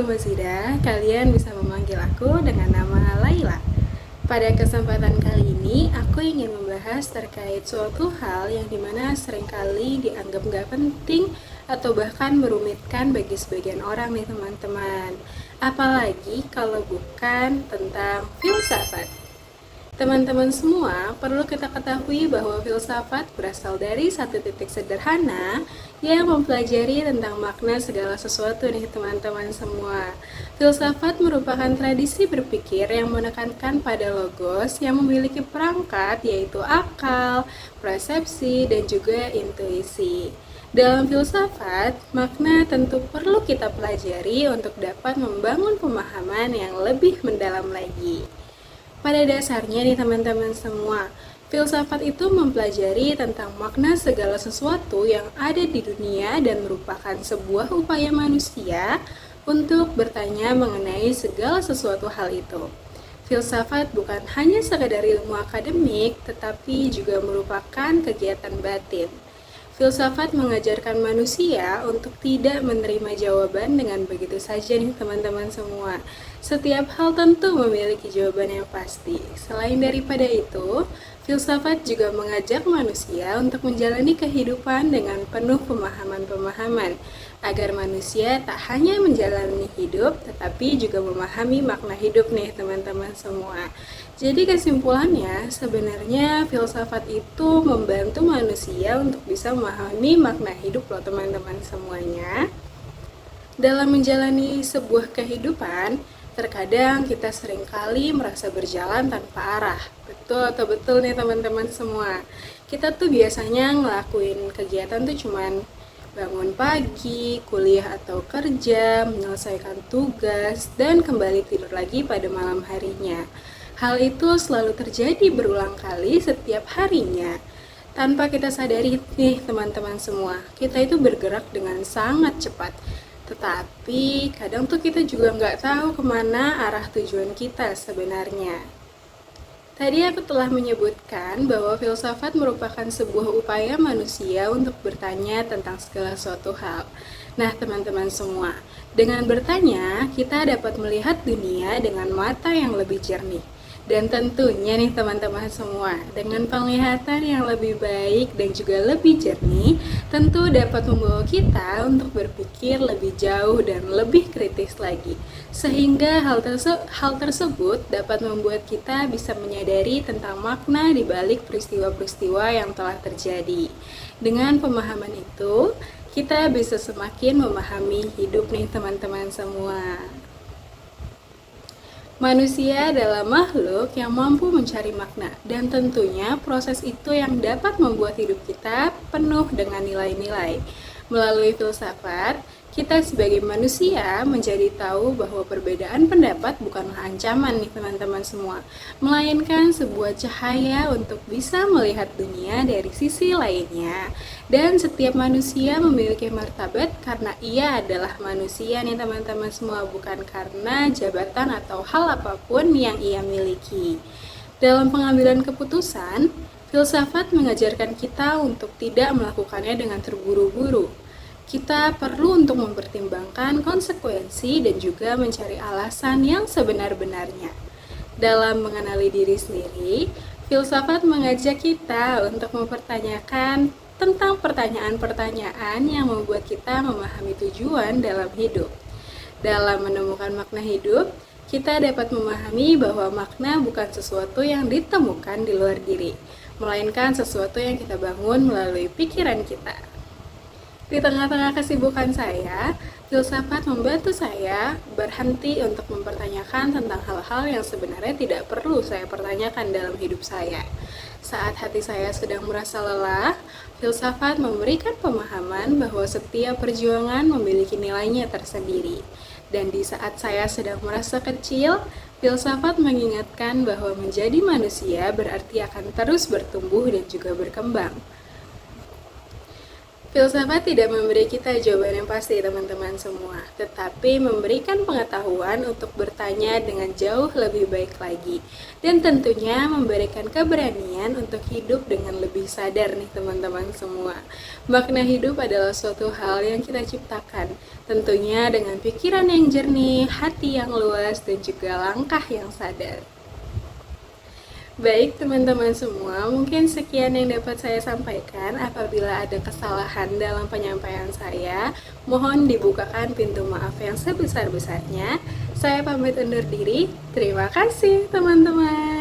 nama Zida, kalian bisa memanggil aku dengan nama Laila. Pada kesempatan kali ini, aku ingin membahas terkait suatu hal yang dimana seringkali dianggap gak penting atau bahkan merumitkan bagi sebagian orang nih teman-teman. Apalagi kalau bukan tentang filsafat. Teman-teman semua, perlu kita ketahui bahwa filsafat berasal dari satu titik sederhana yang mempelajari tentang makna segala sesuatu nih teman-teman semua. Filsafat merupakan tradisi berpikir yang menekankan pada logos yang memiliki perangkat yaitu akal, persepsi, dan juga intuisi. Dalam filsafat, makna tentu perlu kita pelajari untuk dapat membangun pemahaman yang lebih mendalam lagi. Pada dasarnya nih teman-teman semua, filsafat itu mempelajari tentang makna segala sesuatu yang ada di dunia dan merupakan sebuah upaya manusia untuk bertanya mengenai segala sesuatu hal itu. Filsafat bukan hanya sekadar ilmu akademik, tetapi juga merupakan kegiatan batin. Filsafat mengajarkan manusia untuk tidak menerima jawaban dengan begitu saja nih teman-teman semua. Setiap hal tentu memiliki jawaban yang pasti. Selain daripada itu, filsafat juga mengajak manusia untuk menjalani kehidupan dengan penuh pemahaman-pemahaman, agar manusia tak hanya menjalani hidup, tetapi juga memahami makna hidup nih teman-teman semua. Jadi kesimpulannya, sebenarnya filsafat itu membantu manusia untuk bisa memahami makna hidup loh teman-teman semuanya. Dalam menjalani sebuah kehidupan, terkadang kita seringkali merasa berjalan tanpa arah. Betul atau betul nih teman-teman semua. Kita tuh biasanya ngelakuin kegiatan tuh cuman bangun pagi, kuliah atau kerja, menyelesaikan tugas, dan kembali tidur lagi pada malam harinya. Hal itu selalu terjadi berulang kali setiap harinya. Tanpa kita sadari nih teman-teman semua, kita itu bergerak dengan sangat cepat. Tetapi kadang tuh kita juga nggak tahu kemana arah tujuan kita sebenarnya. Tadi aku telah menyebutkan bahwa filsafat merupakan sebuah upaya manusia untuk bertanya tentang segala suatu hal. Nah teman-teman semua, dengan bertanya kita dapat melihat dunia dengan mata yang lebih jernih. Dan tentunya nih teman-teman semua, dengan penglihatan yang lebih baik dan juga lebih jernih, tentu dapat membawa kita untuk berpikir lebih jauh dan lebih kritis lagi. Sehingga hal tersebut dapat membuat kita bisa menyadari tentang makna di balik peristiwa-peristiwa yang telah terjadi. Dengan pemahaman itu, kita bisa semakin memahami hidup nih teman-teman semua. Manusia adalah makhluk yang mampu mencari makna, dan tentunya proses itu yang dapat membuat hidup kita penuh dengan nilai-nilai. Melalui filsafat, kita sebagai manusia menjadi tahu bahwa perbedaan pendapat bukanlah ancaman nih teman-teman semua, melainkan sebuah cahaya untuk bisa melihat dunia dari sisi lainnya. Dan setiap manusia memiliki martabat karena ia adalah manusia nih teman-teman semua, bukan karena jabatan atau hal apapun yang ia miliki. Dalam pengambilan keputusan, filsafat mengajarkan kita untuk tidak melakukannya dengan terburu-buru. Kita perlu untuk mempertimbangkan konsekuensi dan juga mencari alasan yang sebenar-benarnya. Dalam mengenali diri sendiri, filsafat mengajak kita untuk mempertanyakan tentang pertanyaan-pertanyaan yang membuat kita memahami tujuan dalam hidup. Dalam menemukan makna hidup, kita dapat memahami bahwa makna bukan sesuatu yang ditemukan di luar diri, melainkan sesuatu yang kita bangun melalui pikiran kita. Di tengah-tengah kesibukan saya, filsafat membantu saya berhenti untuk mempertanyakan tentang hal-hal yang sebenarnya tidak perlu saya pertanyakan dalam hidup saya. Saat hati saya sedang merasa lelah, filsafat memberikan pemahaman bahwa setiap perjuangan memiliki nilainya tersendiri. Dan di saat saya sedang merasa kecil, filsafat mengingatkan bahwa menjadi manusia berarti akan terus bertumbuh dan juga berkembang. Filsafat tidak memberi kita jawaban yang pasti teman-teman semua, tetapi memberikan pengetahuan untuk bertanya dengan jauh lebih baik lagi. Dan tentunya memberikan keberanian untuk hidup dengan lebih sadar nih teman-teman semua. Makna hidup adalah suatu hal yang kita ciptakan, tentunya dengan pikiran yang jernih, hati yang luas, dan juga langkah yang sadar. Baik teman-teman semua, mungkin sekian yang dapat saya sampaikan. Apabila ada kesalahan dalam penyampaian saya, mohon dibukakan pintu maaf yang sebesar-besarnya. Saya pamit undur diri. Terima kasih teman-teman.